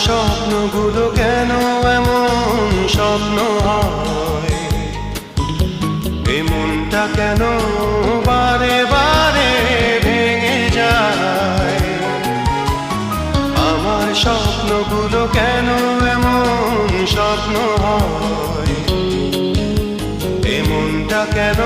স্বপ্নগুলো কেন এমন স্বপ্ন হয়, এ মনটা কেন বারে বারে ভেঙে যায়। আমার স্বপ্নগুলো কেন এমন স্বপ্ন হয়, এ মনটা কেন